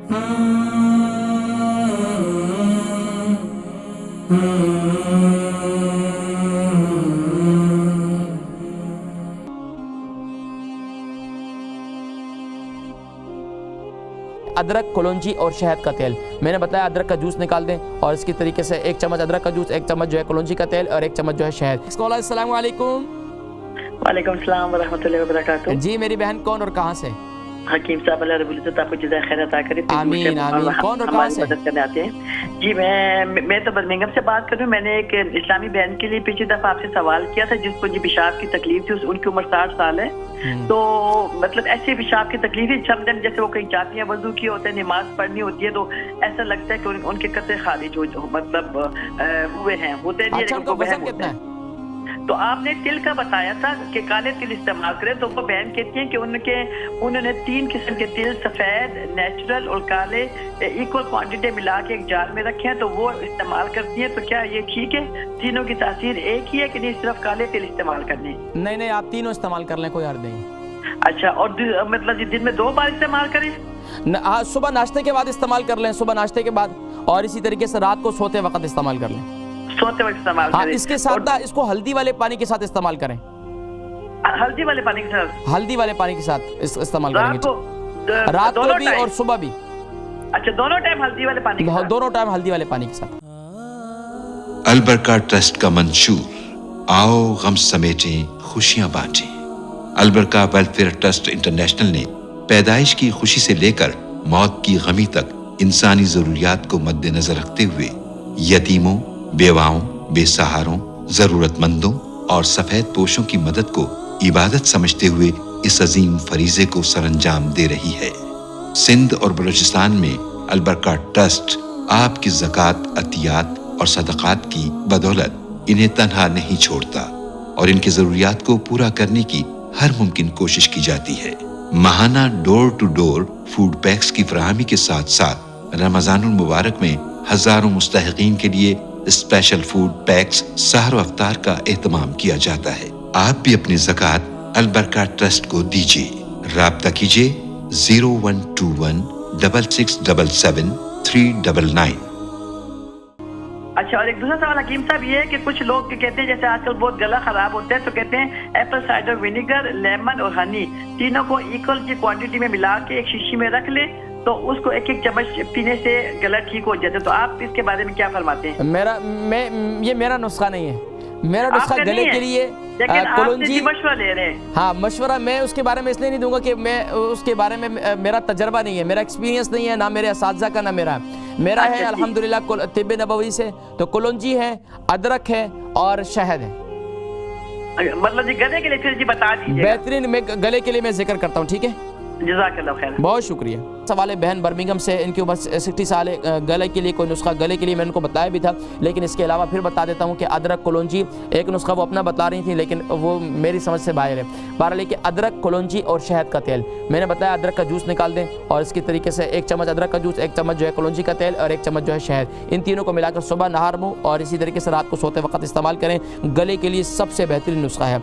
ادرک، کلونجی اور شہد کا تیل. میں نے بتایا ادرک کا جوس نکال دیں اور اس کی طریقے سے 1 چمچ ادرک کا جوس، 1 چمچ جو ہے کلونجی کا تیل اور 1 چمچ جو ہے شہد. اسکالر السلام علیکم. وعلیکم السلام ورحمۃ اللہ وبرکاتہ. جی میری بہن کون اور کہاں سے؟ حکیم صاحب اللہ رب العزت آپ کو جزائے خیر عطا کرے. آمین آمین. کون اور کہاں سے؟ مدد کرنے آتے ہیں. جی میں تو برمنگھم سے بات کر رہی ہوں. میں نے ایک اسلامی بہن کے لیے پچھلی دفعہ آپ سے سوال کیا تھا جس کو جی پیشاب کی تکلیف تھی. ان کی عمر 60 سال ہے. تو مطلب ایسے پیشاب کی تکلیف ہے سب دن جیسے وہ کہیں جاتی ہیں وضو کیے ہوتے ہیں نماز پڑھنی ہوتی ہے تو ایسا لگتا ہے کہ ان کے قطرے خارج مطلب ہوئے ہیں ہوتے نہیں. اچھا ان کا وزن کتنا ہے؟ تو آپ نے تل کا بتایا تھا کہ کالے تل استعمال کریں. تو وہ بہن کہتی ہیں کہ انہوں نے 3 قسم کے تل سفید، نیچرل اور کالے ایکول کوانٹٹی ملا کے ایک جار میں رکھے ہیں تو وہ استعمال کرتی ہیں. تو کیا یہ ٹھیک ہے؟ تینوں کی تاثیر ایک ہی ہے کہ نہیں صرف کالے تل استعمال کرنے؟ نہیں آپ تینوں استعمال کر لیں، کوئی حرج نہیں. اچھا اور مطلب دن میں 2 بار استعمال کریں؟ صبح ناشتے کے بعد استعمال کر لیں، صبح ناشتے کے بعد، اور اسی طریقے سے رات کو سوتے وقت استعمال کر لیں. سوتے وقت استعمال کریں. اس کے ساتھ اس کو ہلدی والے پانی کے ساتھ استعمال کریں. ہلدی والے پانی کے ساتھ؟ ہلدی والے پانی کے ساتھ استعمال کریں گے رات کو بھی اور صبح بھی. اچھا دونوں ٹائم ہلدی والے پانی کے ساتھ؟ دونوں ٹائم ہلدی والے پانی کے ساتھ. البرکہ ٹرسٹ کا منشور آؤ غم سمیٹیں خوشیاں بانٹیں. البرکہ ویلفیئر ٹرسٹ انٹرنیشنل نے پیدائش کی خوشی سے لے کر موت کی غمی تک انسانی ضروریات کو مد نظر رکھتے ہوئے یتیموں، بیواؤں، بے سہاروں، ضرورت مندوں اور سفید پوشوں کی مدد کو عبادت سمجھتے ہوئے اس عظیم فریضے کو سر انجام دے رہی ہے. سندھ اور بلوچستان میں البرکہ ٹرسٹ آپ کی زکوٰۃ، عطیات اور صدقات کی بدولت انہیں تنہا نہیں چھوڑتا اور ان کی ضروریات کو پورا کرنے کی ہر ممکن کوشش کی جاتی ہے. ماہانہ ڈور ٹو ڈور فوڈ پیکس کی فراہمی کے ساتھ ساتھ رمضان المبارک میں ہزاروں مستحقین کے لیے اسپیشل فوڈ پیکس سحر و افطار کا اہتمام کیا جاتا ہے. آپ بھی اپنی زکوٰۃ البرکہ ٹرسٹ کو دیجیے. رابطہ کیجیے 0121 6677 399. اچھا اور ایک دوسرا سوال حکیم صاحب یہ ہے کہ کچھ لوگ کہتے ہیں جیسے آج کل بہت گلا خراب ہوتا ہے تو کہتے ہیں ایپل سائڈر ونیگر، لیمن اور ہنی تینوں کو ایکول کی کوانٹٹی میں ملا کے ایک شیشی میں رکھ لیں تو اس کو 1 چمچ پینے سے گلا ٹھیک ہو جاتا ہے. تو آپ اس کے بارے میں کیا فرماتے ہیں؟ یہ میرا نسخہ نہیں ہے. میرا نسخہ گلے کے لیے کلونجی مشورہ لے رہے ہیں. ہاں مشورہ میں اس کے بارے میں اس لیے نہیں دوں گا کہ میں اس کے بارے میں میرا تجربہ نہیں ہے، میرا ایکسپیرینس نہیں ہے، نہ میرے اساتذہ کا نہ میرا ہے الحمدللہ طب نبوی سے. تو کلونجی ہے، ادرک ہے اور شہد ہے. مطلب جی گلے کے لیے پھر جی بتا دیجیے. بہترین میں گلے کے لیے میں ذکر کرتا ہوں. ٹھیک ہے جزاک اللہ خیر. بہت شکریہ. سوال بہن برمنگھم سے، ان کی عمر 60 سال ہے. گلے کے لیے کوئی نسخہ گلے کے لیے میں ان کو بتایا بھی تھا لیکن اس کے علاوہ پھر بتا دیتا ہوں کہ ادرک، کلونجی ایک نسخہ وہ اپنا بتا رہی تھیں لیکن وہ میری سمجھ سے باہر ہے. بہرحال کہ ادرک، کلونجی اور شہد کا تیل میں نے بتایا ادرک کا جوس نکال دیں اور اس کی طریقے سے 1 چمچ ادرک کا جوس، 1 چمچ جو ہے کلونجی کا تیل اور 1 چمچ جو ہے شہد، ان تینوں کو ملا کر صبح نہار منہ اور اسی طریقے سے رات کو سوتے وقت استعمال کریں. گلے کے لیے سب سے بہترین نسخہ ہے.